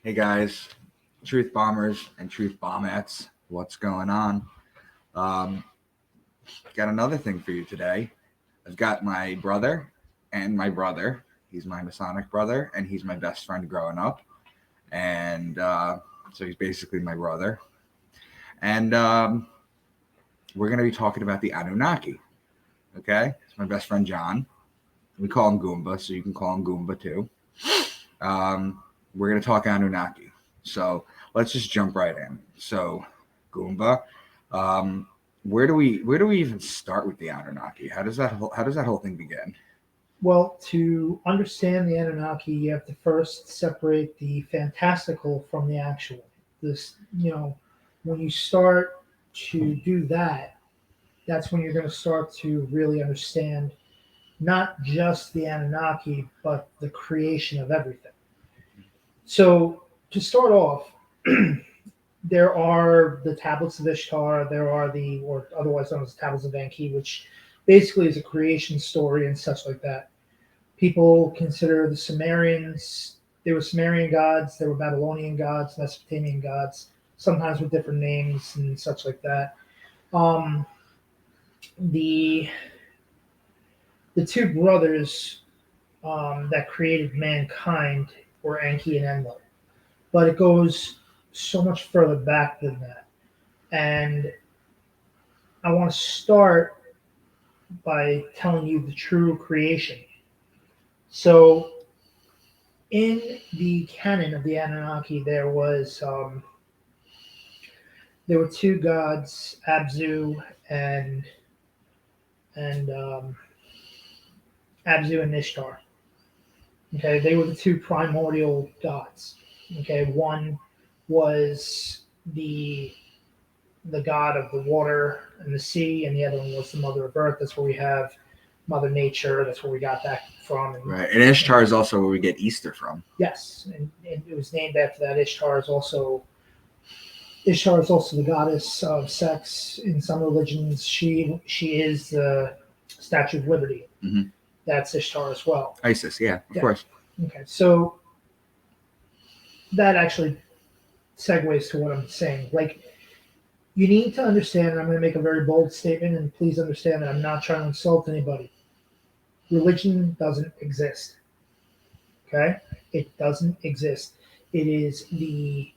Hey guys, truth bombers and truth bombettes, what's going on? Um, got another thing for you today. I've got my brother and my brother. He's my Masonic brother, and he's my best friend growing up. And so he's basically my brother. And we're going to be talking about the Anunnaki. Okay? It's my best friend John. We call him Goomba, so you can call him Goomba too. We're going to talk Anunnaki. So let's just jump right in. So Goomba, where do we even start with the Anunnaki? How does that whole thing begin? Well, to understand the Anunnaki, you have to first separate the fantastical from the actual. When you start to do that, that's when you're going to start to really understand not just the Anunnaki, but the creation of everything. So, to start off, there are the tablets of Ishtar, or otherwise known as tablets of Enki, which basically is a creation story and such like that. People consider the Sumerians, they were Sumerian gods, there were Babylonian gods, Mesopotamian gods, sometimes with different names and such like that. Um, the the two brothers that created mankind were Enki and Enlil, but it goes so much further back than that. And I want to start by telling you the true creation. So, in the canon of the Anunnaki, there were two gods, Abzu and and Abzu and Ishtar. Okay, they were the two primordial gods. Okay, one was the god of the water and the sea, and the other one was the mother of earth. That's where we have Mother Nature. That's where we got that from. Right, and Ishtar is also where we get Easter from. Yes, and it was named after that. Ishtar is also the goddess of sex. In some religions, she is the Statue of Liberty. Mm-hmm. That's Ishtar as well. Isis, yeah, of course. Okay, so that actually segues to what I'm saying. Like, you need to understand, and I'm going to make a very bold statement, and please understand that I'm not trying to insult anybody. Religion doesn't exist. Okay? It doesn't exist. It is the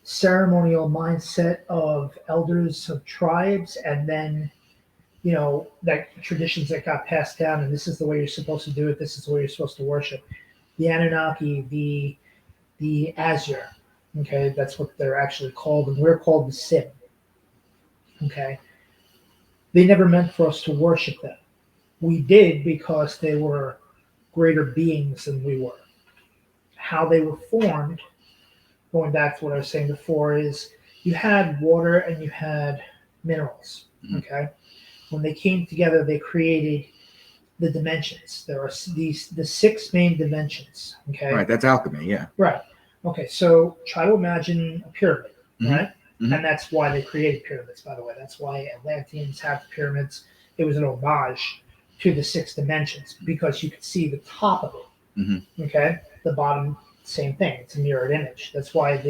ceremonial mindset of elders of tribes, and then that traditions that got passed down, and this is the way you're supposed to do it, this is the way you're supposed to worship. The Anunnaki, the Azure, okay, that's what they're actually called, and we're called the Sim. Okay, they never meant for us to worship them. We did because they were greater beings than we were. How they were formed, going back to what I was saying before, is you had water and you had minerals. Okay, when they came together, they created the dimensions. There are the six main dimensions. Okay, right. That's alchemy. Yeah. Right. Okay. So try to imagine a pyramid. Mm-hmm. Right. Mm-hmm. And that's why they created pyramids, by the way. That's why Atlanteans have the pyramids. It was an homage to the six dimensions because you could see the top of it. Mm-hmm. Okay. The bottom, same thing. It's a mirrored image. That's why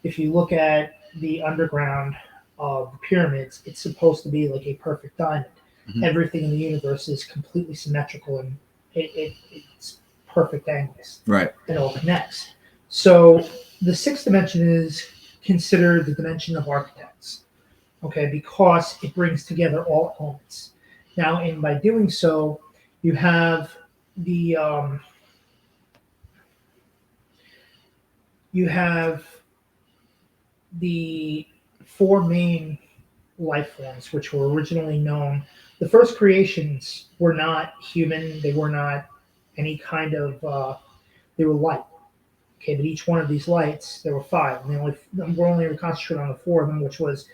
if you look at the underground of the pyramids, it's supposed to be like a perfect diamond. Mm-hmm. Everything in the universe is completely symmetrical and it's perfect angles. Right. It all connects. So the sixth dimension is considered the dimension of architects, okay, because it brings together all elements. Now, and by doing so, you have the four main life forms, which were originally known. The first creations were not human; they were not any kind of. They were light. Okay, but each one of these lights, there were five, and we're only concentrating on the four of them, which was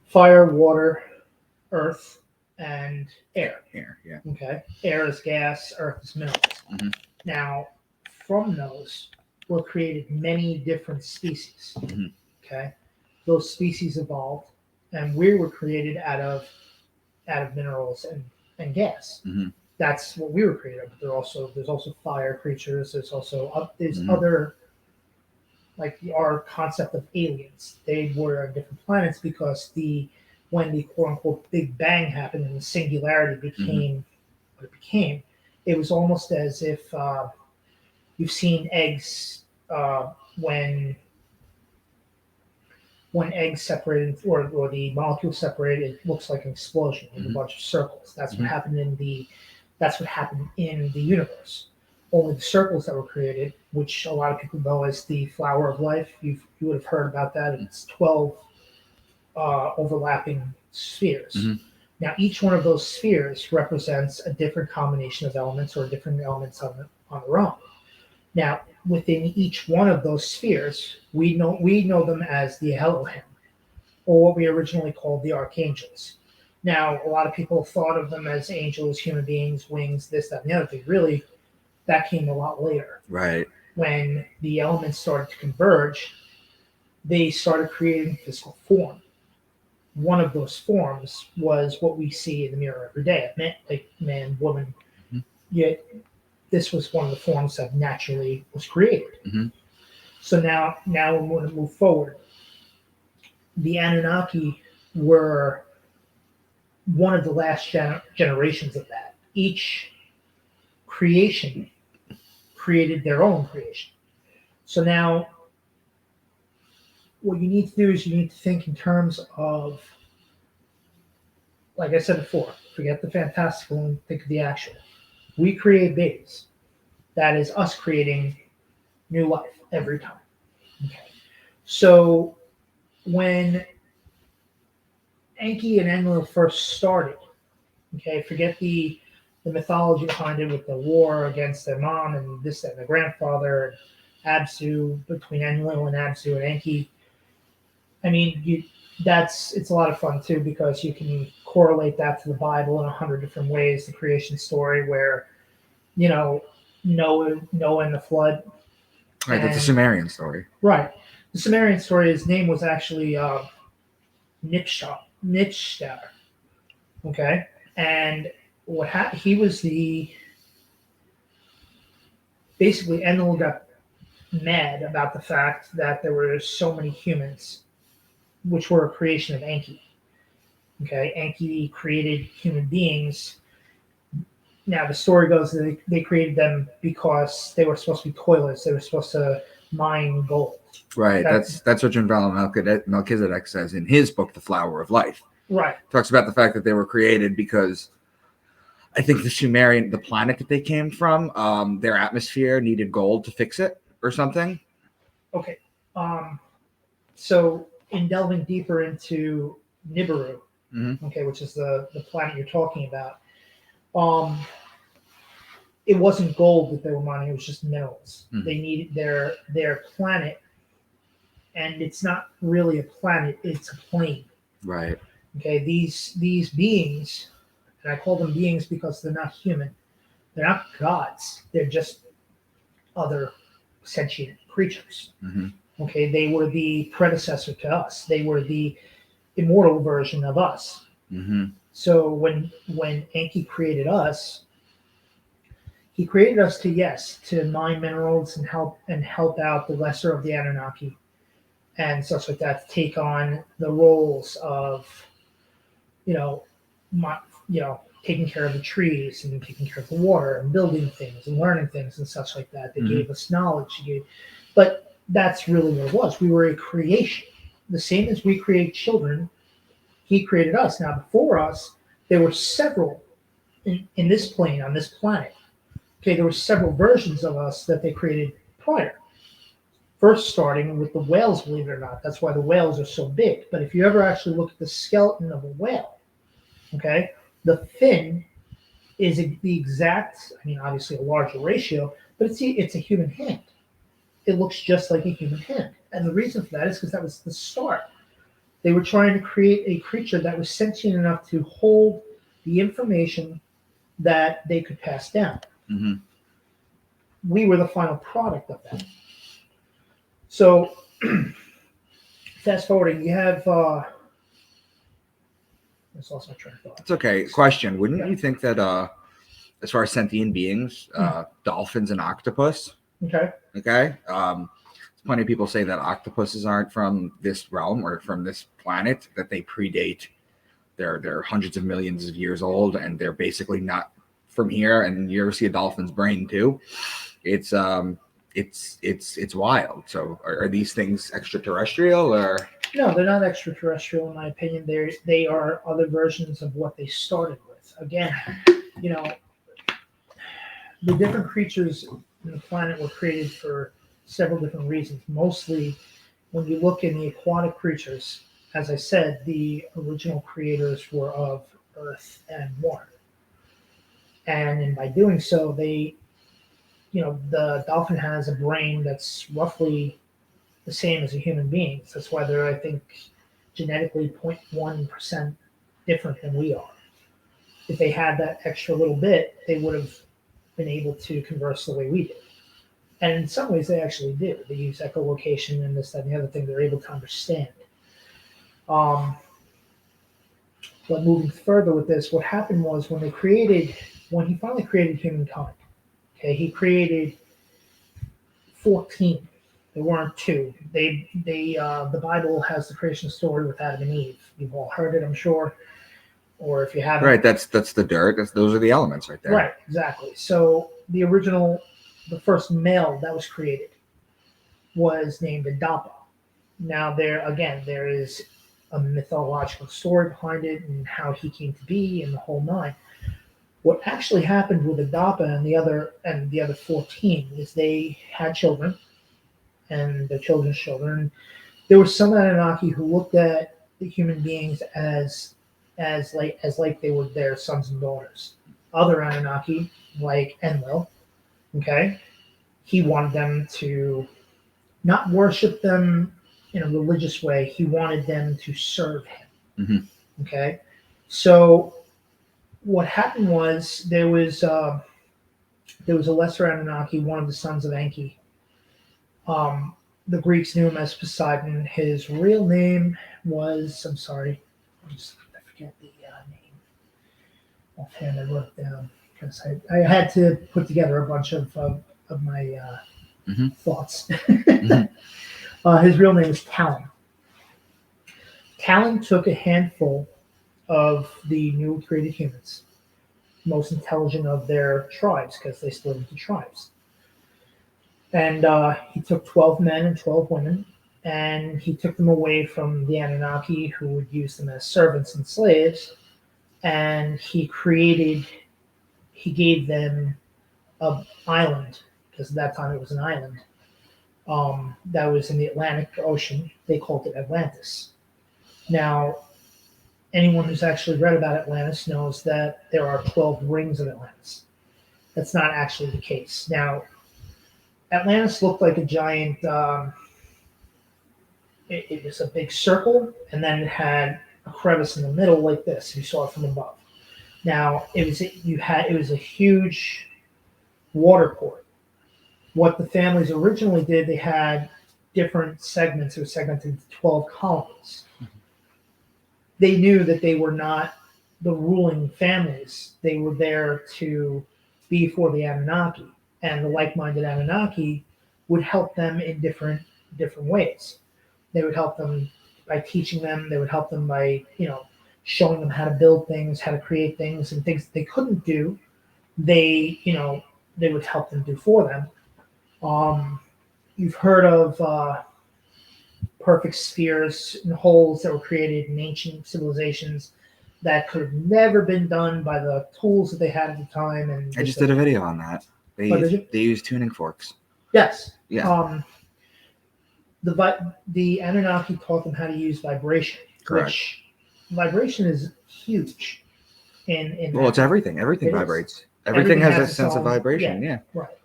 fire, water, earth, and air. Air, yeah. Okay, air is gas, earth is minerals. Mm-hmm. Now, from those were created many different species. Mm-hmm. Okay, those species evolved, and we were created out of minerals and gas. Mm-hmm. That's what we were created. But there's also fire creatures. There's also mm-hmm. other like our concept of aliens. They were on different planets because when the quote unquote Big Bang happened and the singularity became what it became, it was almost as if you've seen eggs when eggs separated or the molecules separated, it looks like an explosion with a bunch of circles. That's what happened in the universe. Only the circles that were created, which a lot of people know as the flower of life, you would have heard about that. It's 12 overlapping spheres. Now, each one of those spheres represents a different combination of elements or different elements on their own. Now, within each one of those spheres, we know them as the Elohim, or what we originally called the archangels. Now, a lot of people thought of them as angels, human beings, wings, this, that, and the other thing. Really, that came a lot later. Right. When the elements started to converge, they started creating physical form. One of those forms was what we see in the mirror every day, like man, woman. Yet this was one of the forms that naturally was created. So now we're going to move forward. The Anunnaki were one of the last generations of that. Each creation created their own creation. So now what you need to do is you need to think in terms of, like I said before, forget the fantastical and think of the actual. We create babies. That is us creating new life every time. Okay. So when Enki and Enlil first started, okay, forget the mythology behind it with the war against their mom and this and the grandfather and Absu, between Enlil and Absu and Enki. I mean, it's a lot of fun too because you can correlate that to the Bible in 100 different ways. The creation story where, Noah and the flood. Right, that's a Sumerian story. Right. The Sumerian story, his name was actually Nipshtar. Okay? And what happened, he was basically Enlil got mad about the fact that there were so many humans, which were a creation of Enki. Okay? Enki created human beings. Now, the story goes that they created them because they were supposed to be toilets. They were supposed to mine gold. Right. That's what John Melchizedek says in his book, The Flower of Life. Right. Talks about the fact that they were created because I think the planet that they came from, their atmosphere needed gold to fix it or something. Okay. So in delving deeper into Nibiru, okay, which is the planet you're talking about, it wasn't gold that they were mining; it was just minerals. They needed their planet, and it's not really a planet; it's a plane. Right. Okay. These beings, and I call them beings because they're not human. They're not gods. They're just other sentient creatures. Okay. They were the predecessor to us. They were the immortal version of us. So when Enki created us, he created us to mine minerals and help out the lesser of the Anunnaki and such like that, to take on the roles of, taking care of the trees and taking care of the water and building things and learning things and such like that. They gave us knowledge. But that's really what it was. We were a creation. The same as we create children, he created us. Now, before us, there were several in this plane, on this planet. Okay, there were several versions of us that they created prior. First starting with the whales, believe it or not. That's why the whales are so big. But if you ever actually look at the skeleton of a whale, okay, the fin is the exact, obviously a larger ratio, but it's a human hand. It looks just like a human hand. And the reason for that is because that was the start. They were trying to create a creature that was sentient enough to hold the information that they could pass down. We were the final product of that. So, fast forwarding, you have. I lost my train of thought. It's okay. Question: wouldn't you think that, as far as sentient beings, dolphins and octopus? Okay. Okay. plenty of people say that octopuses aren't from this realm or from this planet, that they predate. They're hundreds of millions of years old, and they're basically not from here. And you ever see a dolphin's brain too? It's wild. So are these things extraterrestrial or? No, they're not extraterrestrial in my opinion. They are other versions of what they started with. Again, you know, the different creatures on the planet were created for several different reasons. Mostly, when you look in the aquatic creatures, as I said, the original creators were of earth and water. And by doing so, the dolphin has a brain that's roughly the same as a human being. That's why they're, I think, genetically 0.1% different than we are. If they had that extra little bit, they would have been able to converse the way we do. And in some ways, they actually do. They use echolocation and this, that, and the other thing. They're able to understand. But moving further with this, what happened was when he finally created humankind, okay, he created 14. There weren't two. The Bible has the creation story with Adam and Eve. You've all heard it, I'm sure. Or if you haven't. Right, that's the dirt. Those are the elements right there. Right, exactly. So the first male that was created was named Adapa. Now there is a mythological story behind it and how he came to be and the whole nine. What actually happened with Adapa and the other 14 is they had children and their children's children. There were some Anunnaki who looked at the human beings as like they were their sons and daughters. Other Anunnaki, like Enlil, okay, he wanted them to not worship them in a religious way. He wanted them to serve him. Mm-hmm. Okay, so what happened was there was a lesser Anunnaki, one of the sons of Enki. The Greeks knew him as Poseidon. His real name was, I forget the name. Offhand, I wrote it down because I had to put together a bunch of my mm-hmm. thoughts. Mm-hmm. His real name is Talon. Talon took a handful of the newly created humans, most intelligent of their tribes, because they split into tribes. And he took 12 men and 12 women, and he took them away from the Anunnaki, who would use them as servants and slaves, and he gave them an island, because at that time it was an island, that was in the Atlantic Ocean. They called it Atlantis. Now, anyone who's actually read about Atlantis knows that there are 12 rings of Atlantis. That's not actually the case. Now, Atlantis looked like a giant, it was a big circle, and then it had a crevice in the middle like this. You saw it from above. Now, it was a huge water port. What the families originally did, they had different segments. It was segmented into 12 colonies. They knew that they were not the ruling families. They were there to be for the Anunnaki, and the like-minded Anunnaki would help them in different ways. They would help them by teaching them. They would help them by showing them how to build things, how to create things, and things that they couldn't do. They would help them do for them. You've heard of perfect spheres and holes that were created in ancient civilizations that could have never been done by the tools that they had at the time. And I just did a video on that. They use tuning forks. Yes. Yeah. The Anunnaki taught them how to use vibration. Correct. Which vibration is huge. It's everything. Everything vibrates. Everything has a sense of vibration. Yeah. Right.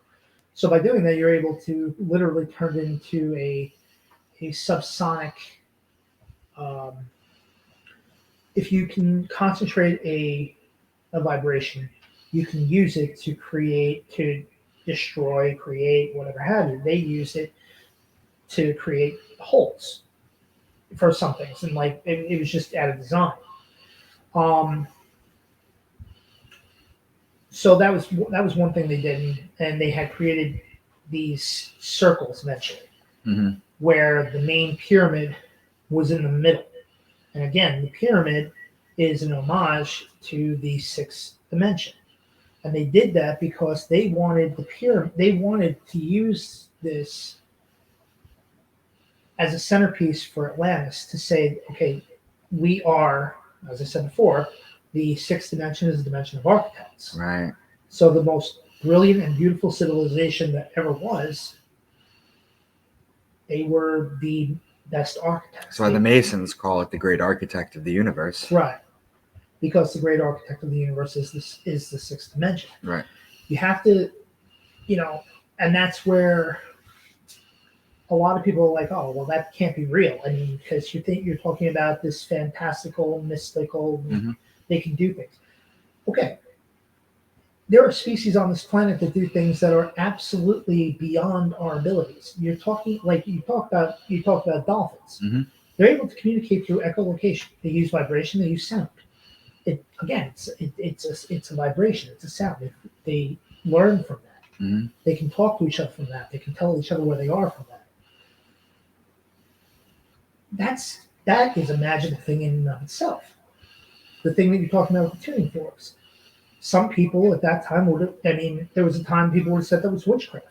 So by doing that, you're able to literally turn it into a subsonic. If you can concentrate a vibration, you can use it to create, to destroy, create, whatever have you. They use it to create holes for some things, and it was just out of design. So that was one thing they did, and they had created these circles eventually. Mhm. where the main pyramid was in the middle. And again, the pyramid is an homage to the sixth dimension. And they did that because they wanted the pyramid, they wanted to use this as a centerpiece for Atlantis to say, okay, we are, as I said before, the sixth dimension is the dimension of architects. Right. So the most brilliant and beautiful civilization that ever was, they were the best architects. That's why the Masons call it the great architect of the universe. Right. Because the great architect of the universe is the sixth dimension. Right. You have to, and that's where a lot of people are like, oh, well, that can't be real. I mean, because you think you're talking about this fantastical, mystical, they can do things. Okay. There are species on this planet that do things that are absolutely beyond our abilities. You're talking like you talk about dolphins. Mhm. They're able to communicate through echolocation. They use vibration. They use sound. It's a vibration. It's a sound. They learn from that. Mhm. They can talk to each other from that. They can tell each other where they are from that. That is a magical thing in and of itself. The thing that you're talking about with the tuning forks. Some people at that time there was a time people would have said that was witchcraft.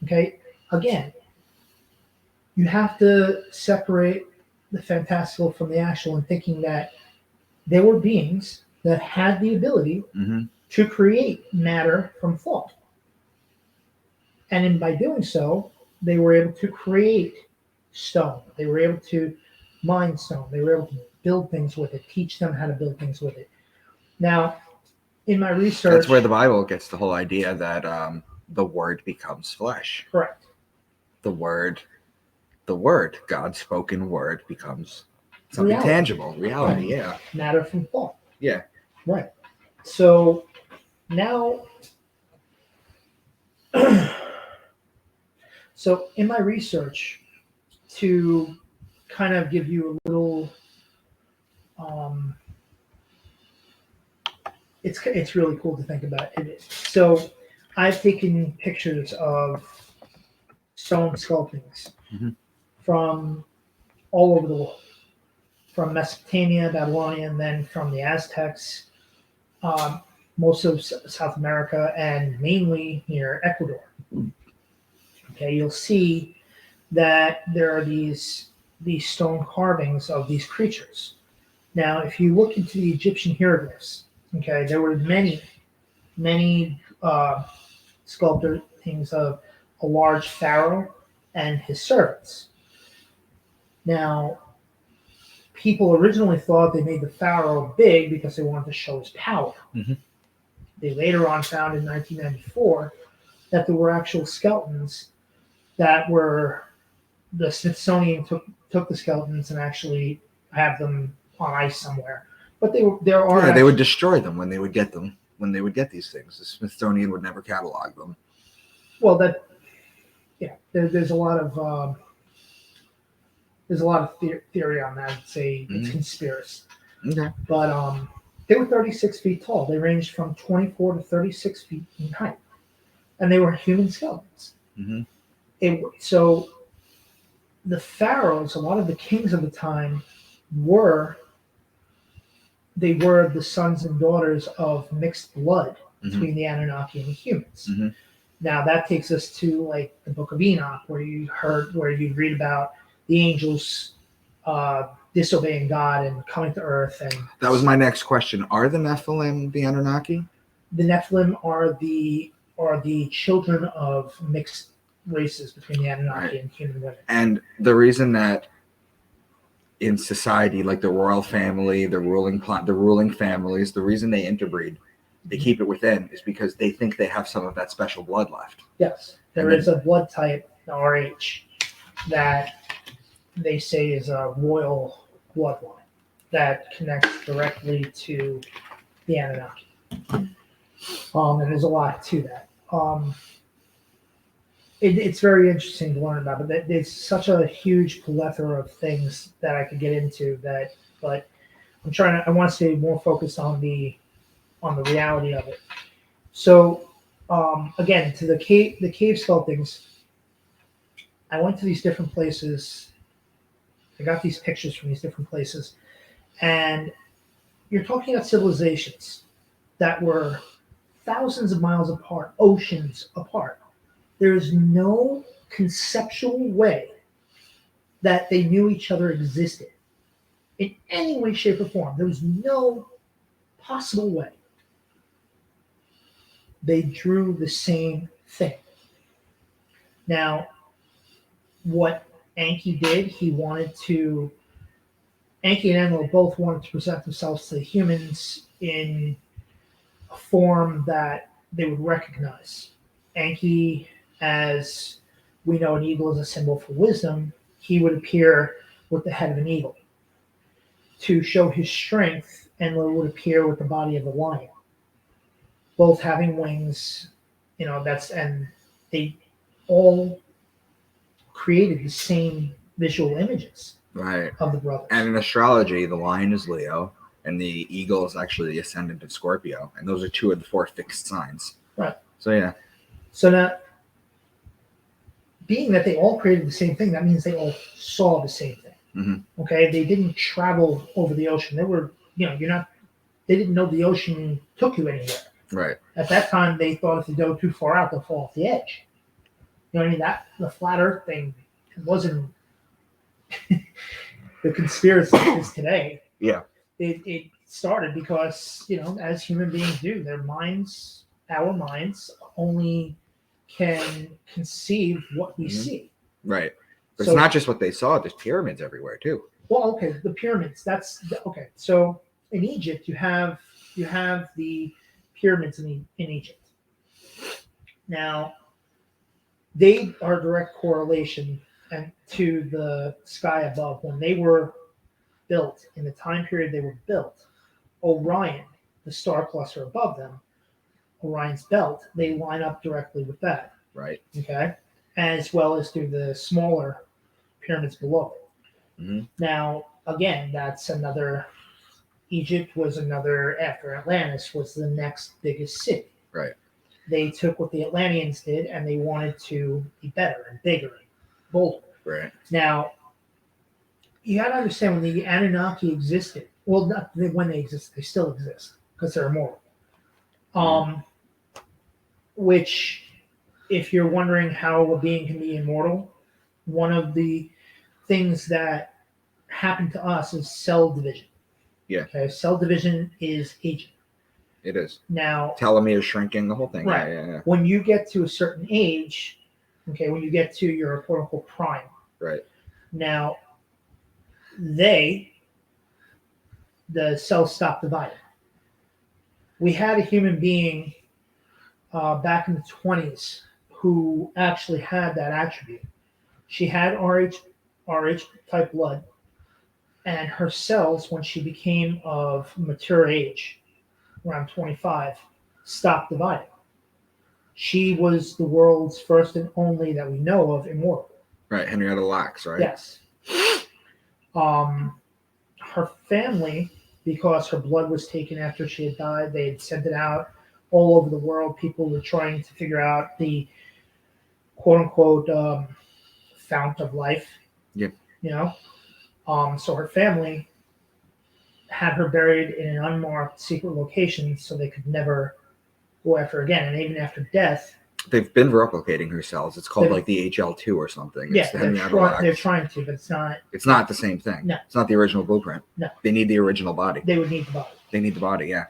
Okay? Again, you have to separate the fantastical from the actual and thinking that there were beings that had the ability to create matter from thought. And by doing so, they were able to create stone. They were able to mine stone. They were able to build things with it, teach them how to build things with it. Now, in my research... That's where the Bible gets the whole idea that the word becomes flesh. Correct. The word, God's spoken word becomes something Reality. Tangible. Reality, yeah. Matter from thought. Yeah. Right. So now... So in my research, to kind of give you a little... It's really cool to think about it. So I've taken pictures of stone sculptings from all over the world, from Mesopotamia, Babylonia, and then from the Aztecs, most of South America, and mainly near Ecuador. Okay, you'll see that there are these stone carvings of these creatures. Now, if you look into the Egyptian hieroglyphs, okay, there were many sculpted things of a large pharaoh and his servants. Now, people originally thought they made the pharaoh big because they wanted to show his power. They later on found in 1994 that there were actual skeletons that were... The Smithsonian took the skeletons and actually have them on ice somewhere. But they would destroy them when they would get them. When they would get these things, the Smithsonian would never catalog them. Well, there's a lot of theory on that. I'd say it's conspiracy. Okay. But they were 36 feet tall. They ranged from 24 to 36 feet in height, and they were human skeletons. So the pharaohs, a lot of the kings of the time, were the sons and daughters of mixed blood between the Anunnaki and the humans. Now that takes us to like the Book of Enoch, where you read about the angels disobeying God and coming to Earth. And that was my next question. Are the Nephilim the Anunnaki? The Nephilim are the children of mixed races between the Anunnaki and human women. And the reason that in society, like the royal family, the ruling families, the reason they interbreed, they keep it within, is because they think they have some of that special blood left. Yes, there is a blood type, RH, that they say is a royal bloodline that connects directly to the Anunnaki. And there's a lot to that. It's very interesting to learn about, but there's such a huge plethora of things that I could get into but I want to stay more focused on the reality of it. So again, to the cave sculptings, I went to these different places. I got these pictures from these different places, and you're talking about civilizations that were thousands of miles apart, oceans apart. There is no conceptual way that they knew each other existed in any way, shape, or form. There was no possible way. They drew the same thing. Now, what Anki did, Anki and Enlil both wanted to present themselves to the humans in a form that they would recognize. Anki, as we know, an eagle is a symbol for wisdom. He would appear with the head of an eagle. To show his strength, Enlil would appear with the body of a lion. Both having wings, and they all created the same visual images Right. of the brothers. And in astrology, the lion is Leo, and the eagle is actually the ascendant of Scorpio, and those are two of the four fixed signs. Right. So yeah. So now, being that they all created the same thing, that means they all saw the same thing. Mm-hmm. Okay, they didn't travel over the ocean. They were, They didn't know the ocean took you anywhere. Right. At that time, they thought if you go too far out, they'll fall off the edge. You know what I mean? That the flat Earth thing wasn't the conspiracy is today. Yeah. It started because as human beings do, our minds only can conceive what we see. Right. But So- it's not just what they saw. There's pyramids everywhere too. Well, okay, the pyramids. Okay. So in Egypt, you have the pyramids in Egypt. Now, they are a direct correlation to the sky above. When they were built, in the time period they were built, Orion, the star cluster above them, Orion's belt, they line up directly with that. Right. Okay, as well as do the smaller pyramids below it. Mm-hmm. Now, again, that's another. Egypt was another, after Atlantis, was the next biggest city. Right. They took what the Atlanteans did and they wanted to be better and bigger and bolder. Right. Now, you got to understand when the Anunnaki existed, well, not when they exist, they still exist because they're immortal. Which, if you're wondering how a being can be immortal, one of the things that happened to us is cell division. Yeah. Okay, cell division is aging. It is. Now, Telomere shrinking, the whole thing. Right. Yeah. When you get to a certain age, okay, when you get to your quote unquote prime, Right. now the cells stop dividing. We had a human being back in the 20s who actually had that attribute. She had RH type blood, and her cells, when she became of mature age, around 25, stopped dividing. She was the world's first and only that we know of immortal. Right. Henrietta Lacks, right? Yes. Her family, because her blood was taken after she had died, they had sent it out all over the world. People were trying to figure out the quote unquote fount of life. Yeah. So her family had her buried in an unmarked secret location so they could never go after her again. And even after death, They've been replicating her cells. It's called They- like the HL2 or something. yeah, It's the they're Henrietta Lacks. trying to, but it's not. It's not the same thing. No. It's not the original blueprint. No. They need the original body. They would need the body. They need the body, yeah.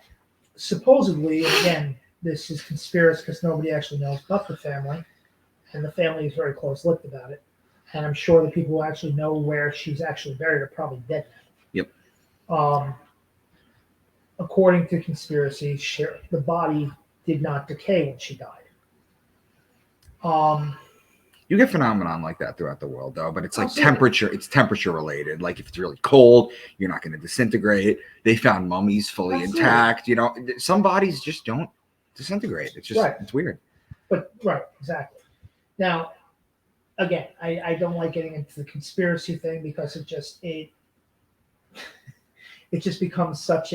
Supposedly, and again, this is conspiracy because nobody actually knows but the family, and the family is very close-lipped about it. And I'm sure the people who actually know where she's actually buried are probably dead now. Yep. According to conspiracy, the body did not decay when she died. You get phenomenon like that throughout the world, though, but it's like Absolutely. temperature. It's temperature related. Like if it's really cold, you're not going to disintegrate. They found mummies fully Absolutely. intact. Some bodies just don't disintegrate. It's just Right. It's weird. But right, exactly. Now, again, I don't like getting into the conspiracy thing because it just becomes such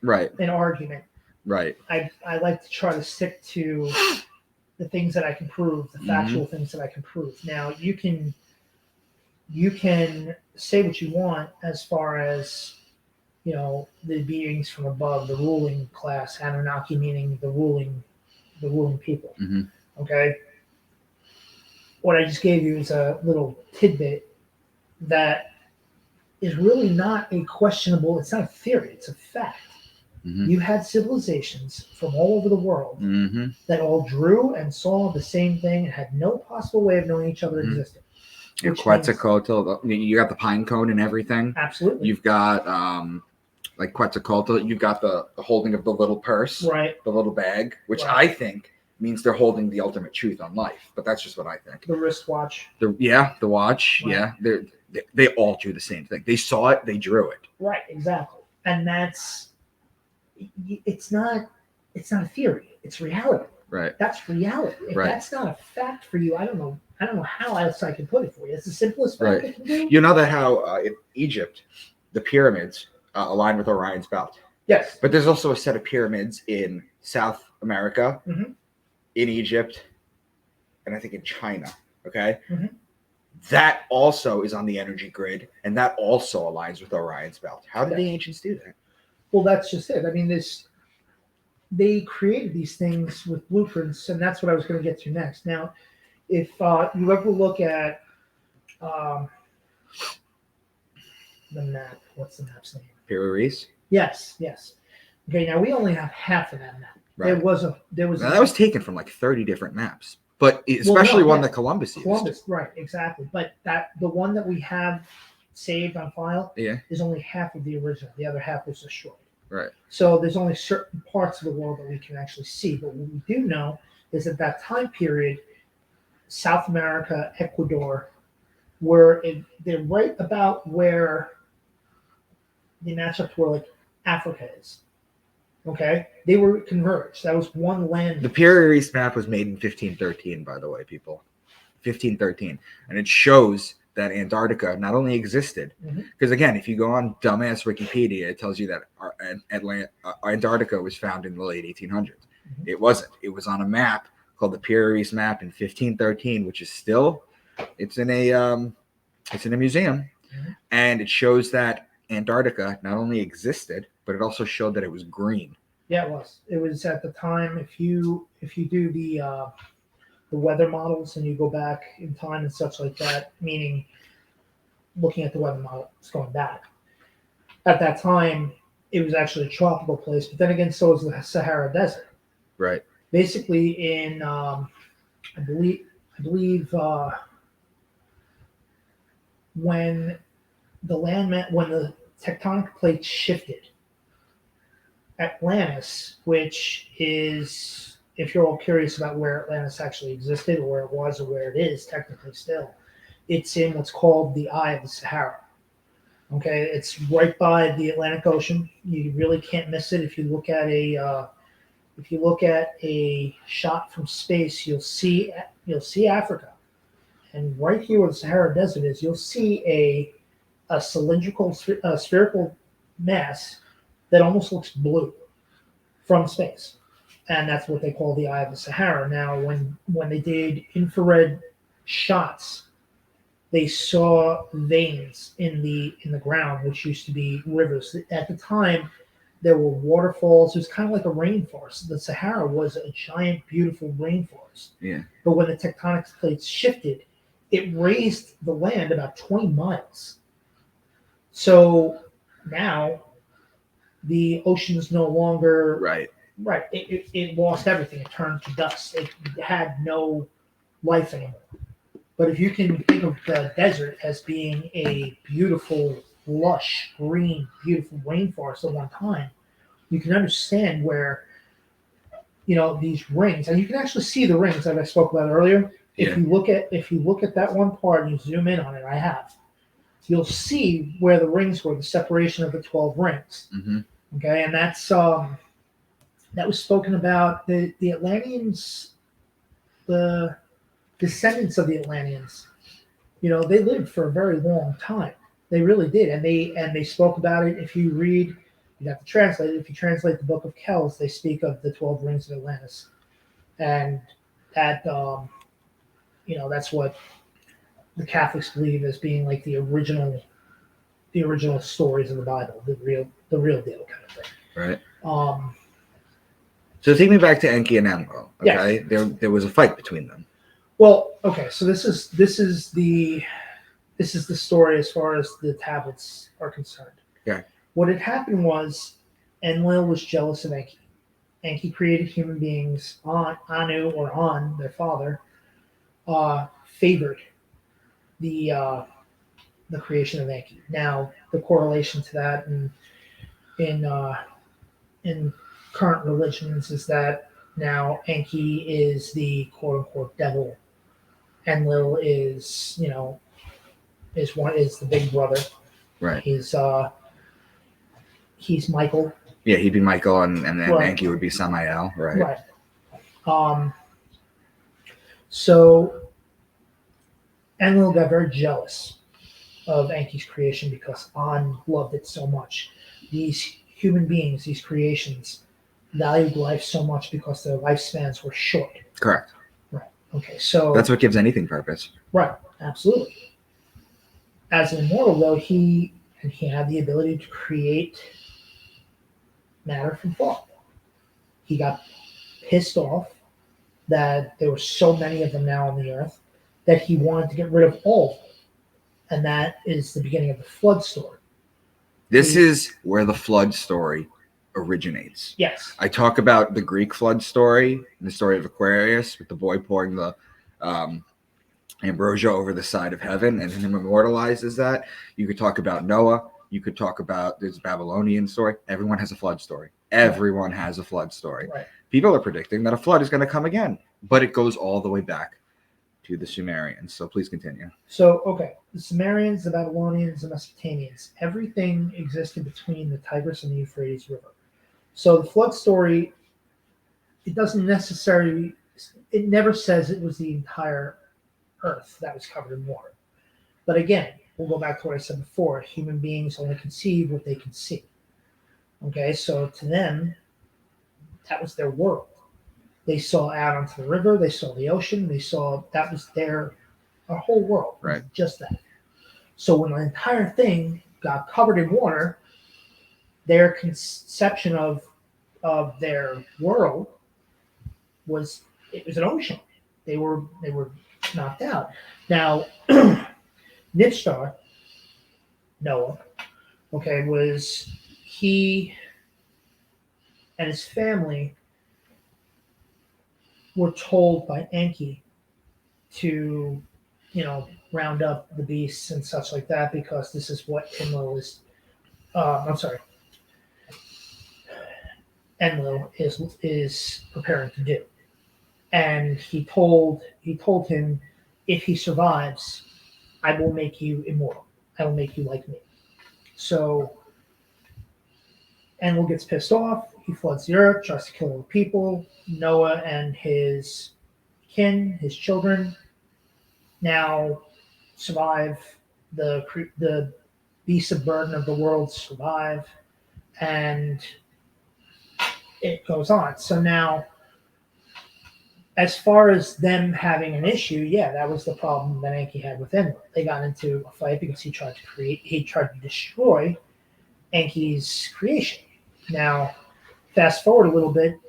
Right. an argument. Right. I like to try to stick to the things that I can prove, the factual things that I can prove. Now you can say what you want as far as the beings from above, the ruling class, Anunnaki meaning the ruling people. Mhm. Okay, what I just gave you is a little tidbit that is really not a questionable. It's not a theory. It's a fact. Mhm. You had civilizations from all over the world Mhm. that all drew and saw the same thing and had no possible way of knowing each other Mhm. existed. Yeah, Which means, Quetzalcoatl. You got the pine cone and everything. absolutely. You've got like Quetzalcoatl. You've got the holding of the little purse, Right. the little bag, which Right. I think means they're holding the ultimate truth on life. But that's just what I think. The wristwatch. The watch. Right. Yeah, they all do the same thing. They saw it. They drew it. Right. Exactly. And it's not a theory. It's reality. Right. That's reality. If Right. that's not a fact for you, I don't know how else I can put it for you. It's the simplest fact Right. I can do. You know that how in Egypt, the pyramids align with Orion's belt. Yes. But there's also a set of pyramids in South America, Mhm. in Egypt, and I think in China. Okay. Mhm. That also is on the energy grid, and that also aligns with Orion's belt. How did the ancients do that? Well, that's just it. I mean, they created these things with blueprints, and that's what I was going to get to next. Now, if you ever look at the map, what's the map's name? Pyrenees? Yes. Okay, now we only have half of that map. Right. There was Now, that was taken from like 30 different maps, but especially one that Columbus used. Right, exactly. But the one that we have saved on file is only half of the original. The other half was destroyed. Right. So there's only certain parts of the world that we can actually see. But what we do know is that time period, South America, Ecuador, they're right about where they match up to where like Africa is. Okay, they were converged. That was one land. The Pyrenees map was made in 1513, by the way, people. 1513, and it shows that Antarctica not only existed, because again, if you go on dumbass Wikipedia, it tells you that Antarctica was found in the late 1800s. It wasn't. It was on a map called the Pyrenees map in 1513, which is still it's in a museum, and it shows that Antarctica not only existed, but it also showed that it was green. Yeah, it was. It was at the time. If you do the weather models and you go back in time and such like that, meaning looking at the weather model, it's going back. At that time, it was actually a tropical place, but then again, so is the Sahara Desert. Right. Basically, in I believe when the tectonic plates shifted, Atlantis, which is, if you're all curious about where Atlantis actually existed or where it was or where it is technically still, it's in what's called the Eye of the Sahara. Okay, it's right by the Atlantic Ocean. You really can't miss it. If you look at a shot from space, you'll see Africa, and right here where the Sahara Desert is, you'll see a cylindrical, spherical mass that almost looks blue from space, and that's what they call the Eye of the Sahara. Now, when they did infrared shots, they saw veins in the ground, which used to be rivers. At the time, there were waterfalls. It was kind of like a rainforest. The Sahara was a giant, beautiful rainforest. Yeah. But when the tectonic plates shifted, it raised the land about 20 miles. So now the ocean is no longer right. It lost everything. It turned to dust. It had no life anymore. But if you can think of the desert as being a beautiful, lush, green, beautiful rainforest at one time, you can understand where these rings, and you can actually see the rings that I spoke about earlier. Yeah. If you look at that one part and you zoom in on it, you'll see where the rings were, the separation of the 12 rings. Mm-hmm. Okay, and that was spoken about. The Atlanteans, the descendants of the Atlanteans, they lived for a very long time. They really did, and they spoke about it. If you read, you have to translate it. If you translate the Book of Kells, they speak of the 12 rings of Atlantis, and that that's what the Catholics believe as being like the original stories of the Bible, the real deal kind of thing. Right. Um, So take me back to Enki and Enlil. Okay, Yes. there was a fight between them. well, okay, so this is the story as far as the tablets are concerned. Okay. What had happened was Enlil was jealous of Enki. Enki created human beings on Anu or on their father, favored the creation of Enki. Now the correlation to that in current religions is that now Enki is the quote unquote devil. Enlil is is the big brother. Right. He's Michael. Yeah, he'd be Michael, and then Right. Enki would be Samael. Right. Right. So Enlil got very jealous of Enki's creation because An loved it so much. These human beings, these creations, valued life so much because their lifespans were short. Correct. Right. Okay. So That's what gives anything purpose. Right. Absolutely. As an immortal, though, he had the ability to create matter from thought. He got pissed off that there were so many of them now on the earth that he wanted to get rid of all of them. And that is the beginning of the flood story. This is where the flood story originates. Yes. I talk about the Greek flood story, the story of Aquarius with the boy pouring the ambrosia over the side of heaven and him immortalized as that. You could talk about Noah. You could talk about this Babylonian story. Everyone has a flood story. Everyone has a flood story. Right. People are predicting that a flood is going to come again, but it goes all the way back to the Sumerians. So please continue. So, okay, the Sumerians, the Babylonians, the Mesopotamians, everything existed between the Tigris and the Euphrates River. So the flood story, it never says it was the entire earth that was covered in water. But again, we'll go back to what I said before. Human beings only conceive what they can see. Okay, so to them, that was their world. They saw out onto the river, they saw the ocean, that was our whole world. Right. Just that. So when the entire thing got covered in water, their conception of their world was an ocean. They were knocked out. Now Nipstar, Noah, okay, was he and his family were told by Enki to, round up the beasts and such like that because this is what Enlil is preparing to do. And he told him, if he survives, I will make you immortal. I will make you like me. So Enlil gets pissed off. He floods the earth, tries to kill all the people. Noah and his kin, his children, now survive. The beasts of burden of the world survive, and it goes on. So now, as far as them having an issue, yeah, that was the problem that Enki had with Enlil. They got into a fight because he tried to destroy Enki's creation. Now, fast forward a little bit,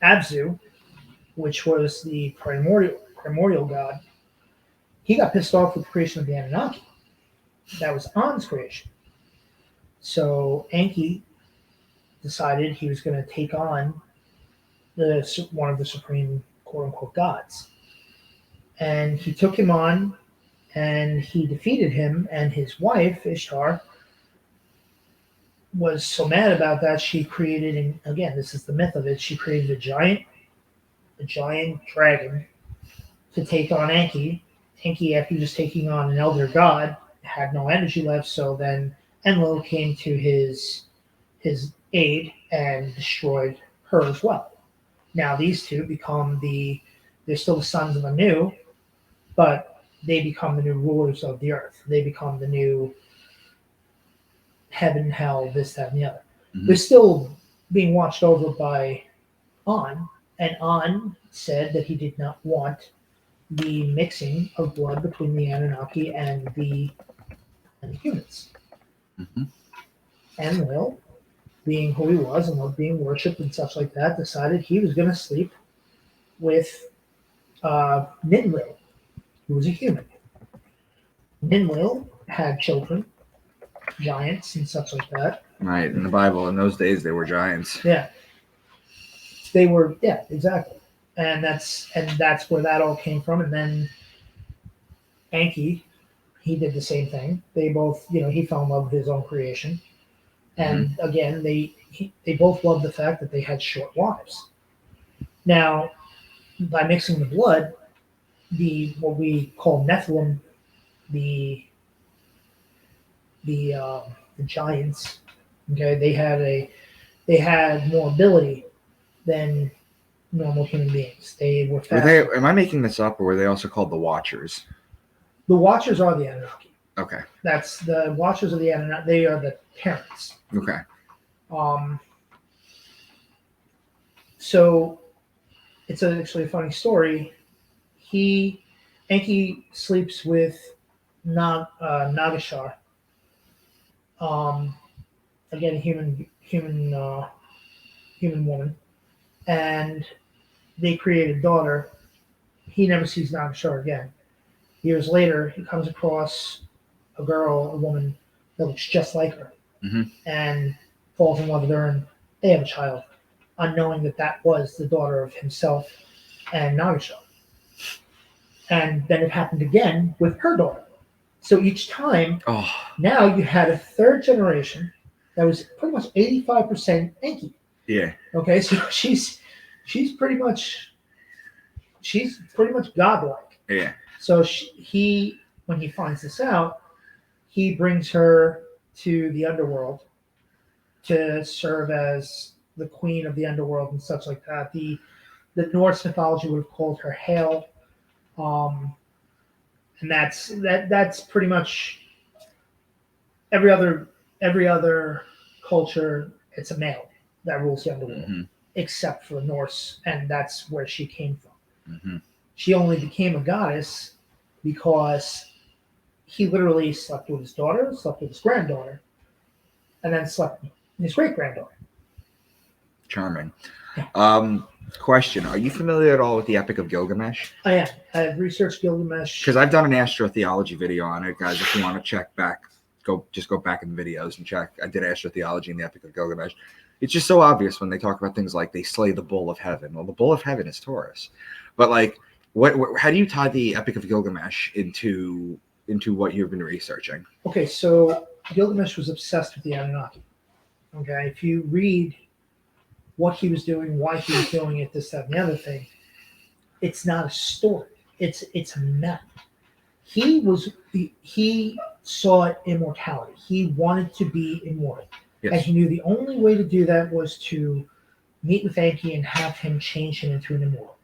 Abzu, which was the primordial god, he got pissed off with the creation of the Anunnaki. That was An's creation. So Enki decided he was going to take on one of the supreme quote-unquote gods. And he took him on, and he defeated him, and his wife, Ishtar, was so mad about that, she created, and again, this is the myth of it, she created a giant dragon to take on Enki. Enki, after just taking on an elder god, had no energy left, so then Enlil came to his aid and destroyed her as well. Now these two they're still the sons of Anu, but they become the new rulers of the earth. They become the new heaven, hell, this, that, and the other. Mm-hmm. They're still being watched over by An And An said that he did not want the mixing of blood between the Anunnaki and the humans. Mm-hmm. Enlil, being who he was and loved being worshipped and such like that, decided he was going to sleep with Ninlil, who was a human. Ninlil had children, giants and such like that. Right. In the Bible, in those days, they were giants. Yeah, they were. Yeah, exactly. And that's where that all came from. And then Enki, he did the same thing. They both, he fell in love with his own creation. And again, they both loved the fact that they had short lives. Now, by mixing the blood, what we call Nephilim, the giants, okay, they had more ability than normal human beings. They were faster. Am I making this up, or were they also called the Watchers? The Watchers are the Anunnaki. Okay. That's the Watchers of the Anunnaki. They are the parents. Okay. So it's actually a funny story. Enki sleeps with Nagashar. Again, a human woman, and they create a daughter. He never sees Nagashar again. Years later, he comes across a woman that looks just like her, and falls in love with her, and they have a child, unknowing that was the daughter of himself and Nagashar. And then it happened again with her daughter. So each time, now you had a third generation that was pretty much 85% Enki. Yeah. Okay, so she's pretty much godlike. Yeah. So when he finds this out, he brings her to the underworld to serve as the queen of the underworld and such like that. The Norse mythology would have called her Hel, and that's pretty much every other culture. It's a male that rules the underworld, except for Norse, and that's where she came from. She only became a goddess because he literally slept with his daughter, slept with his granddaughter, and then slept with his great-granddaughter. Charming. Question: are you familiar at all with the Epic of Gilgamesh? I am. I've researched Gilgamesh because I've done an astrotheology video on it, guys. If you want to check back, go back in the videos and check. I did astrotheology in the Epic of Gilgamesh. It's just so obvious when they talk about things like they slay the bull of heaven. Well, the bull of heaven is Taurus, but like, how do you tie the Epic of Gilgamesh into what you've been researching? Okay, so Gilgamesh was obsessed with the Anunnaki. Okay, if you read what he was doing, why he was doing it, this, that, and the other thing, it's not a story. It's a map. He saw immortality. He wanted to be immortal. Yes. And he knew the only way to do that was to meet with Enki and have him change him into an immortal.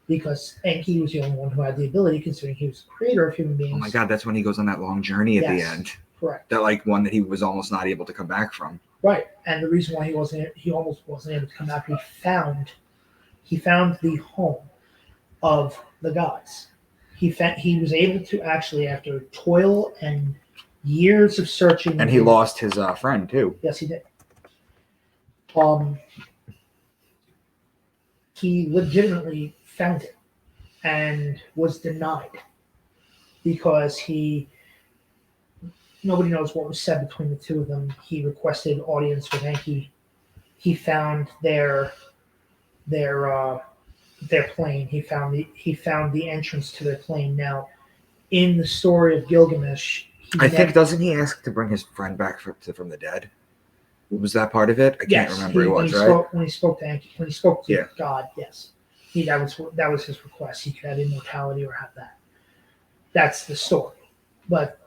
Because Enki was the only one who had the ability, considering he was the creator of human beings. Oh my God, that's when he goes on that long journey at the end. Correct. That one that he was almost not able to come back from. Right, and the reason why he almost wasn't able to come back, he found the home of the gods. He was able to actually, after toil and years of searching, and he lost his friend too. Yes, he did. He legitimately found it and was denied because nobody knows what was said between the two of them. He requested audience with Enki. He found their plane. He found the entrance to their plane. Now, in the story of Gilgamesh, doesn't he ask to bring his friend back from the dead? Was that part of it? I can't remember. When he spoke to Enki, when he spoke to God, yes, that was his request. He could have immortality or have that. That's the story, but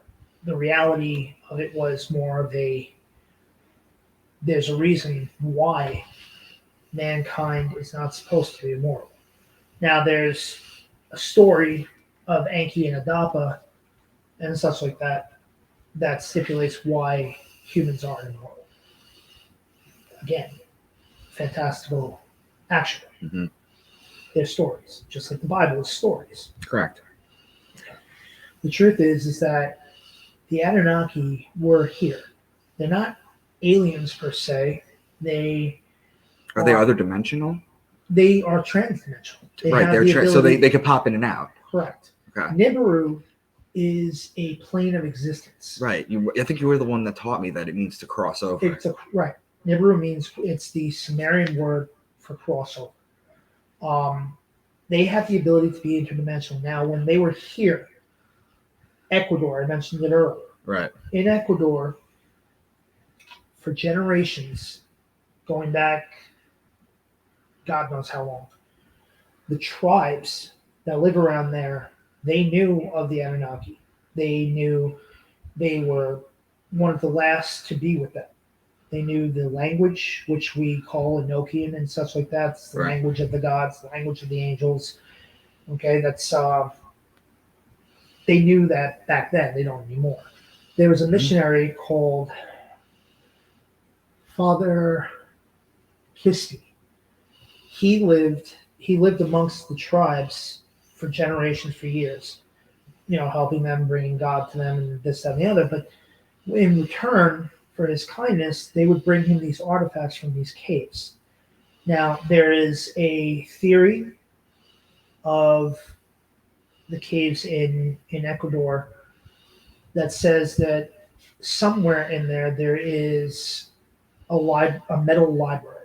the reality of it was more of there's a reason why mankind is not supposed to be immortal. Now, there's a story of Enki and Adapa and such like that stipulates why humans are immortal. Again, fantastical action. They're stories, just like the Bible is stories. Correct. The truth is that the Anunnaki were here. They're not aliens per se. They Are they other dimensional? They are transdimensional. They Right. have They're the ability, so they could pop in and out. correct. Okay. Nibiru is a plane of existence. Right. I think you were the one that taught me that it means to cross over. Right. Nibiru means it's the Sumerian word for crossover. They have the ability to be interdimensional. Now, when they were here, Ecuador, I mentioned it earlier. Right. In Ecuador, for generations, going back, God knows how long, the tribes that live around there, they knew of the Anunnaki. They knew they were one of the last to be with them. They knew the language, which we call Enochian and such like that. It's the language of the gods, the language of the angels. Okay, that's they knew that back then. They don't anymore. There was a missionary called Father Kisti. He lived amongst the tribes for generations, for years, helping them, bringing God to them, and this, that, and the other. But in return for his kindness, they would bring him these artifacts from these caves. Now, there is a theory of the caves in Ecuador that says that somewhere in there is a metal library.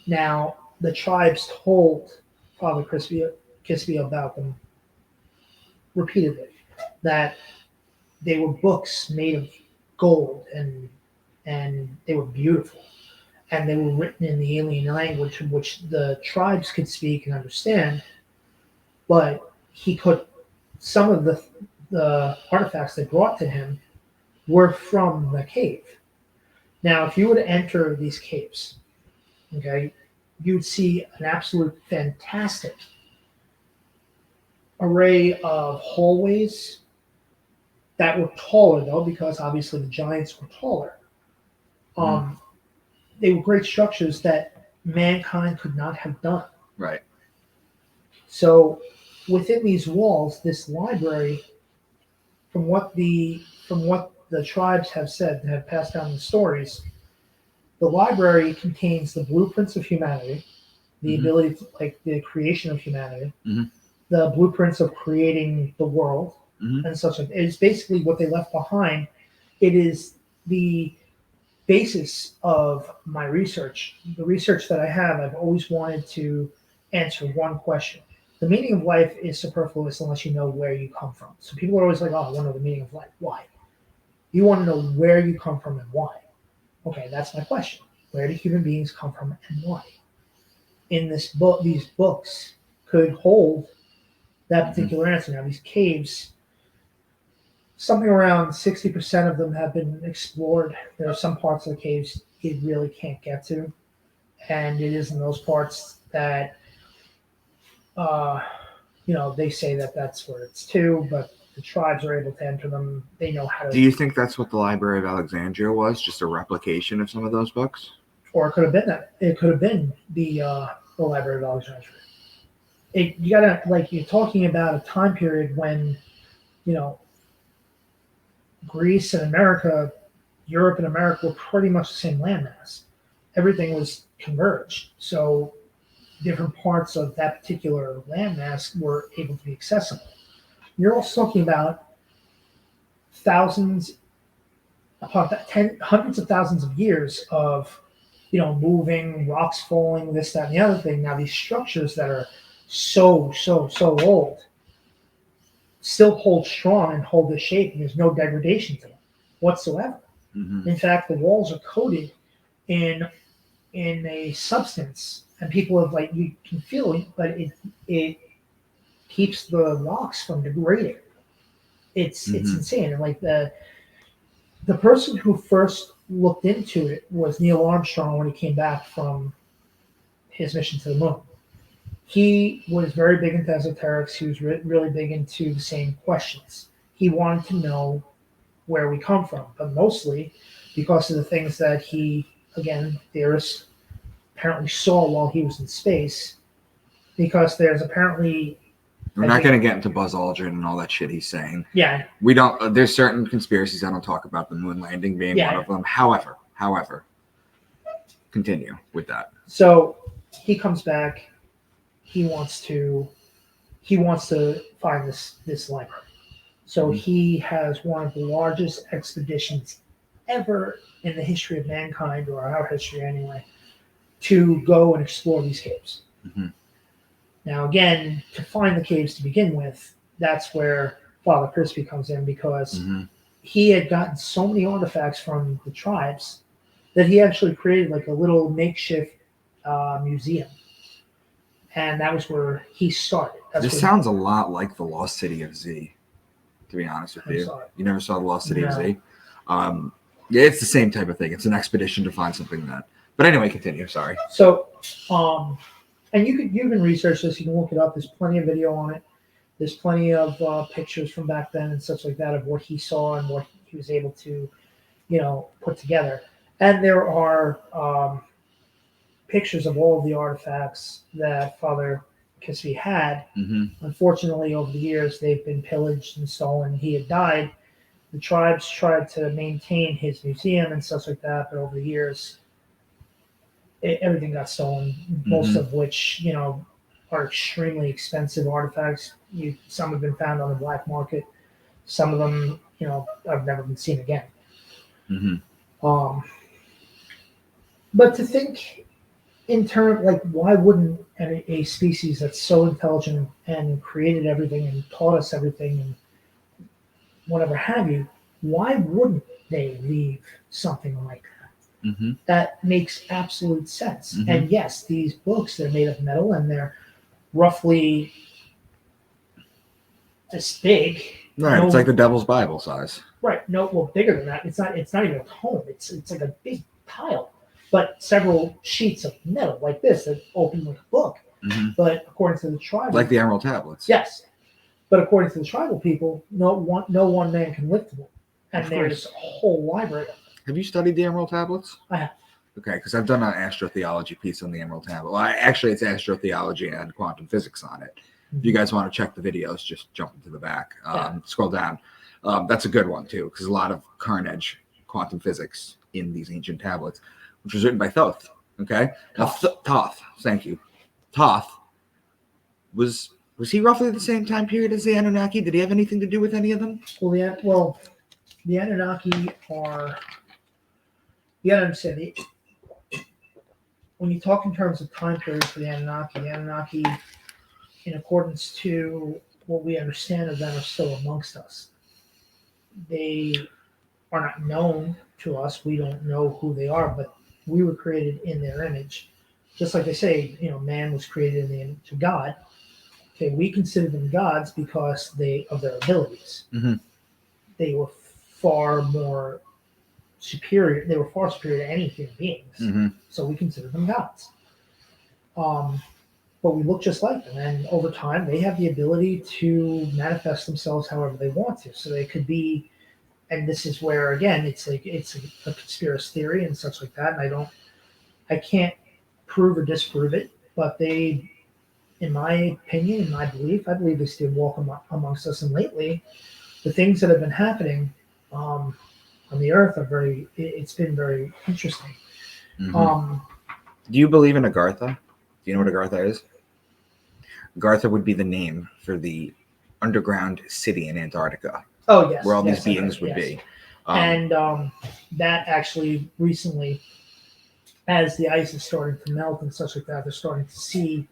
Now, the tribes told Father Kisby about them repeatedly, that they were books made of gold and they were beautiful, and they were written in the alien language in which the tribes could speak and understand. But some of the artifacts they brought to him were from the cave. Now, if you were to enter these caves, okay, you'd see an absolute fantastic array of hallways that were taller, though, because obviously the giants were taller. They were great structures that mankind could not have done. Right. So within these walls, this library, from what the tribes have said and have passed down the stories, the library contains the blueprints of humanity, the ability to, like, the creation of humanity, the blueprints of creating the world, and such. It is basically what they left behind. It is the basis of my research. The research that I have, I've always wanted to answer one question. The meaning of life is superfluous unless you know where you come from. So people are always like, oh, I want to know the meaning of life. Why? You want to know where you come from and why. Okay, that's my question. Where do human beings come from and why? In this book, these books could hold that particular answer. Now, these caves, something around 60% of them have been explored. There are some parts of the caves you really can't get to, and it is in those parts that, they say that that's where it's to, but the tribes are able to enter them. They know how to. Do you think that's what the Library of Alexandria was? Just a replication of some of those books? Or it could have been that. It could have been the Library of Alexandria. You gotta, like, you're talking about a time period when, Greece and America, Europe and America were pretty much the same landmass. Everything was converged. So different parts of that particular landmass were able to be accessible. You're also talking about hundreds of thousands of years of, moving, rocks falling, this, that, and the other thing. Now, these structures that are so old still hold strong and hold the shape, and there's no degradation to them whatsoever. In fact, the walls are coated in a substance, and people have, like, you can feel it, but it keeps the rocks from degrading. It's insane. And, like, the person who first looked into it was Neil Armstrong when he came back from his mission to the moon. He was very big into esoterics. He was really big into the same questions. He wanted to know where we come from, but mostly because of the things that he, again, theorists apparently saw while he was in space. because there's apparently We're not going to get into Buzz Aldrin and all that shit he's saying. yeah. We don't. There's certain conspiracies I don't talk about, the moon landing being one of them. However, continue with that. So he comes back. He wants to find this library. So he has one of the largest expeditions ever in the history of mankind, or our history anyway, to go and explore these caves. Mm-hmm. Now, again, to find the caves to begin with, that's where Father Crispy comes in, because he had gotten so many artifacts from the tribes that he actually created like a little makeshift museum. And that was where he started. This sounds a lot like the Lost City of Z, to be honest with you. You never saw the Lost City of Z? Yeah, it's the same type of thing. It's an expedition to find something that. But anyway, continue. Sorry. So, and you can research this. You can look it up. There's plenty of video on it. There's plenty of pictures from back then and such like that of what he saw and what he was able to, put together. And there are pictures of all of the artifacts that Father Crispy had. Unfortunately, over the years, they've been pillaged and stolen. He had died. The tribes tried to maintain his museum and stuff like that, but over the years, everything got stolen, most of which, are extremely expensive artifacts. Some have been found on the black market. Some of them, have never been seen again. But to think in terms, like, why wouldn't a species that's so intelligent and created everything and taught us everything and whatever have you, why wouldn't they leave something like that? That makes absolute sense. And yes, these books, they're made of metal and they're roughly this big. Right, it's like the Devil's Bible size. Right, no, well, bigger than that. It's not even a tome. It's like a big tile, but several sheets of metal like this that open like a book. But according to the tribal, like the Emerald Tablets. Yes, but according to the tribal people, no one man can lift them, and there's a whole library. Have you studied the Emerald Tablets? I have. Okay, because I've done an astrotheology piece on the Emerald Tablet. Well, actually, it's astrotheology and quantum physics on it. If you guys want to check the videos, just jump into the back. Scroll down. That's a good one, too, because a lot of current-edge quantum physics in these ancient tablets, which was written by Thoth. Okay? Now, Thoth, thank you. Thoth, was he roughly the same time period as the Anunnaki? Did he have anything to do with any of them? Well, the Anunnaki are... You got to understand, when you talk in terms of time periods for the Anunnaki, in accordance to what we understand of them, are still amongst us. They are not known to us. We don't know who they are, but we were created in their image. Just like they say, man was created in the image of God. Okay, we consider them gods because of their abilities. They were far more superior. They were far superior to any human beings. So we consider them gods. But we look just like them, and over time they have the ability to manifest themselves however they want to. So they could be, and this is where again it's a conspiracy theory and such like that. And I can't prove or disprove it, but they, in my opinion, in my belief, I believe they still walk amongst us. And lately, the things that have been happening on the earth it's been very interesting. Do you believe in Agartha? Do you know what Agartha is? Agartha would be the name for the underground city in Antarctica. Oh, yes. Where all these beings would be. And that actually recently, as the ice is starting to melt and such like that, they're starting to see.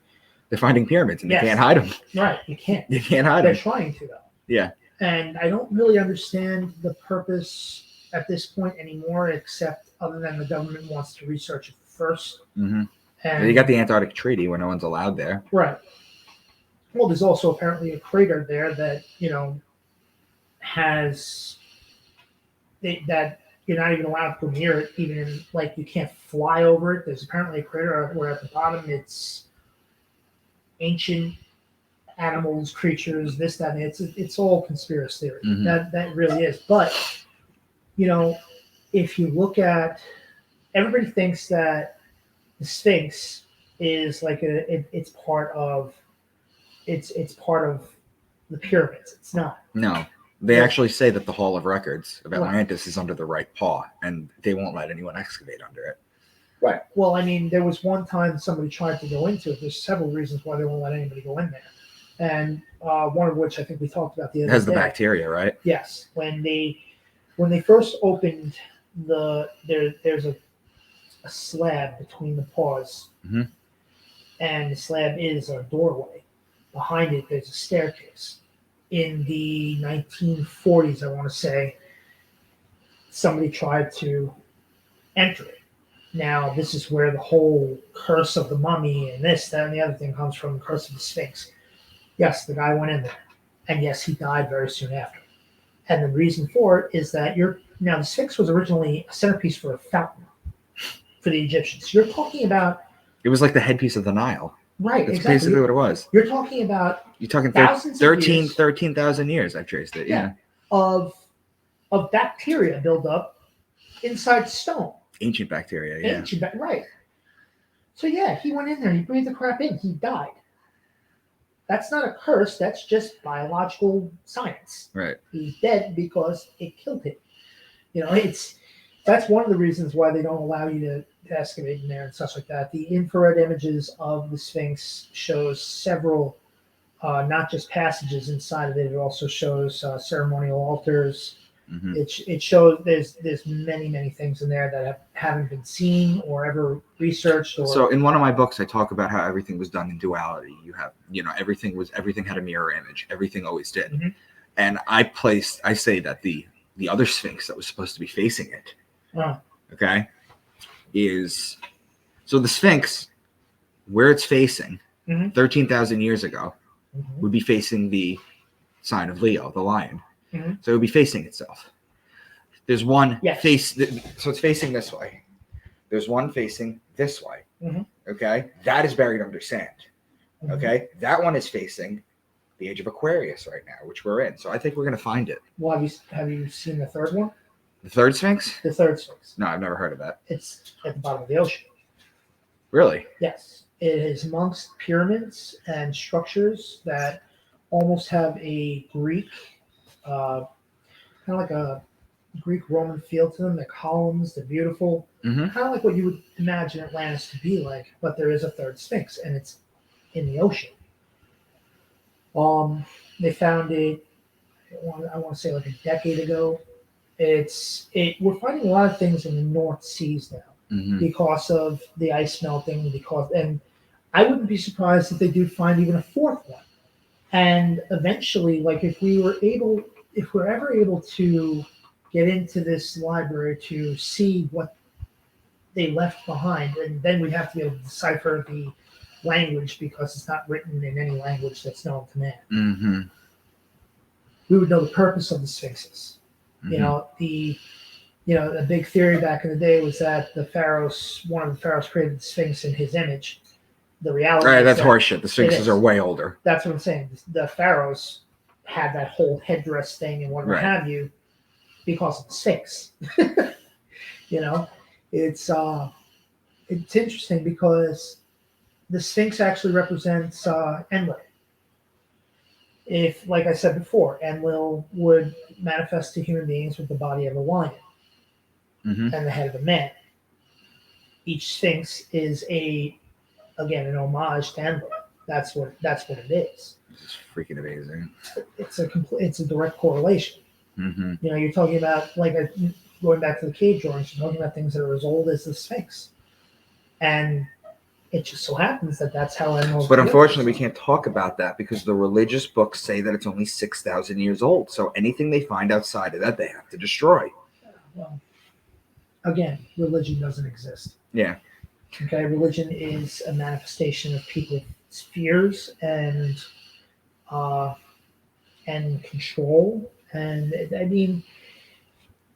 They're finding pyramids and they can't hide them. Right, you can't. You can't hide them. They're trying to, though. Yeah. And I don't really understand the purpose at this point anymore, except other than the government wants to research it first. And you got the Antarctic Treaty where no one's allowed there. Right. Well, there's also apparently a crater there that, has that you're not even allowed to go near it, even in, like, you can't fly over it. There's apparently a crater where at the bottom it's ancient animals, creatures, this, that, and it's all conspiracy theory. That really is. But, if you look at, everybody thinks that the Sphinx is like it's part of it's part of the pyramids. It's not. No. They Yeah. actually say that the Hall of Records of Right. Atlantis is under the right paw, and they won't let anyone excavate under it. Right. Well, I mean, there was one time somebody tried to go into it. There's several reasons why they won't let anybody go in there, and one of which I think we talked about the It other has day. the bacteria, right? Yes, when they first opened there's a slab between the paws, Mhm. and the slab is a doorway. Behind it, there's a staircase. In the 1940s, I want to say, somebody tried to enter it. Now, this is where the whole curse of the mummy and this, that, and the other thing comes from, the curse of the Sphinx. Yes, the guy went in there, and yes, he died very soon after. And the reason for it is that now the Sphinx was originally a centerpiece for a fountain for the Egyptians. You're talking about It was like the headpiece of the Nile. right, That's exactly. basically what it was. You're talking about You're talking thousands of years 13,000 years. I've traced it. Yeah. of bacteria buildup inside stone. Ancient bacteria. Yeah. Right. So yeah, he went in there. He breathed the crap in. He died. That's not a curse. That's just biological science. Right. He's dead because it killed him. That's one of the reasons why they don't allow you to excavate in there and stuff like that. The infrared images of the Sphinx shows several, not just passages inside of it. It also shows ceremonial altars. Mm-hmm. It shows there's many things in there that haven't been seen or ever researched. So in one of my books, I talk about how everything was done in duality. You have, everything had a mirror image. Everything always did. Mm-hmm. And I say that the other Sphinx that was supposed to be facing it, okay, is so the Sphinx, where it's facing, 13,000 years ago, would be facing the sign of Leo, the lion. Mm-hmm. So it would be facing itself. There's one face, so it's facing this way. There's one facing this way. Mm-hmm. Okay, that is buried under sand. Mm-hmm. Okay, that one is facing the age of Aquarius right now, which we're in. So I think we're going to find it. Well, have you seen the third one? The third Sphinx? The third Sphinx. No, I've never heard of that. It's at the bottom of the ocean. Really? Yes. It is amongst pyramids and structures that almost have a Greek, kind of like a Greek Roman feel to them. They're columns, they're beautiful. Mm-hmm. Kind of like what you would imagine Atlantis to be like, but there is a third Sphinx, and it's in the ocean. They found it, I want to say like a decade ago. We're finding a lot of things in the North Seas now because of the ice melting, and I wouldn't be surprised if they do find even a fourth one. And eventually, like if we're ever able to get into this library to see what they left behind, and then we'd have to be able to decipher the language because it's not written in any language that's known to man. Mm-hmm. We would know the purpose of the Sphinxes. Mm-hmm. The big theory back in the day was that one of the pharaohs created the Sphinx in his image. The reality right, is that's horseshit. The Sphinxes are way older. That's what I'm saying. The pharaohs had that whole headdress thing and whatever have you because of the Sphinx. It's interesting because the Sphinx actually represents Enlil. If, like I said before, Enlil would manifest to human beings with the body of a lion and the head of a man. Each Sphinx is an homage to Enlil. That's what it is. This is freaking amazing. It's a direct correlation. Mm-hmm. You're talking about going back to the cave drawings. You're talking about things that are as old as the Sphinx, and it just so happens that that's how Enlil. But unfortunately, we can't talk about that because the religious books say that it's only 6,000 years old. So anything they find outside of that, they have to destroy. Well, again, religion doesn't exist. Yeah. Okay, religion is a manifestation of people's fears and control. And I mean,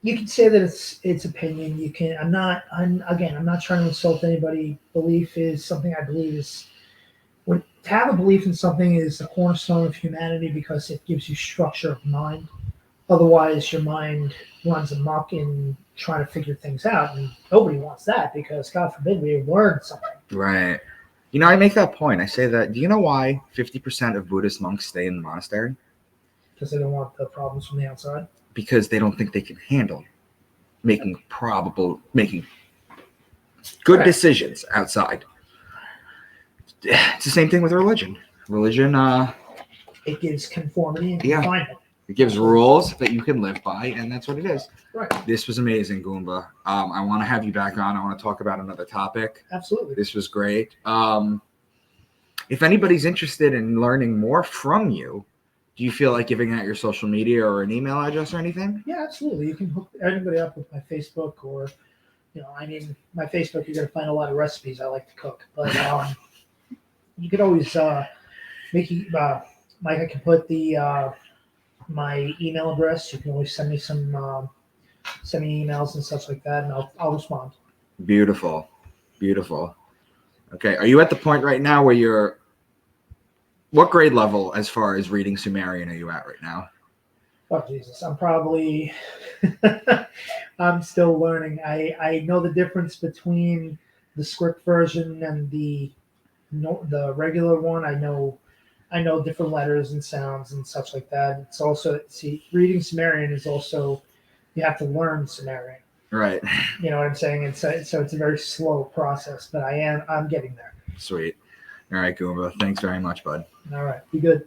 you can say that it's opinion. You can. I'm not trying to insult anybody. Belief is something I believe is. To have a belief in something is the cornerstone of humanity because it gives you structure of mind. Otherwise, your mind runs amok in trying to figure things out, and nobody wants that because God forbid we learn something. Right. You know, I make that point. I say that, do you know why 50% of Buddhist monks stay in the monastery? Because they don't want the problems from the outside. Because they don't think they can handle making good decisions outside. It's the same thing with religion. Religion, It gives conformity and Yeah. confinement. it gives rules that you can live by, and that's what it is. Right. This was amazing, Goomba. I want to have you back on. I want to talk about another topic. Absolutely. This was great. If anybody's interested in learning more from you, do you feel like giving out your social media or an email address or anything? Yeah, absolutely. You can hook anybody up with my Facebook, or I mean, my Facebook. You're gonna find a lot of recipes I like to cook, but you could always Mike. I can put the my email address. You can always send me emails and stuff like that, and I'll respond. Beautiful. Okay, are you at the point right now where what grade level as far as reading Sumerian are you at right now? Oh Jesus, I'm probably I'm still learning. I know the difference between the script version and the regular one. I know different letters and sounds and such like that. It's also reading Sumerian is also, you have to learn Sumerian. Right. You know what I'm saying? So it's a very slow process, but I'm getting there. Sweet. All right, Goomba. Thanks very much, bud. All right, be good.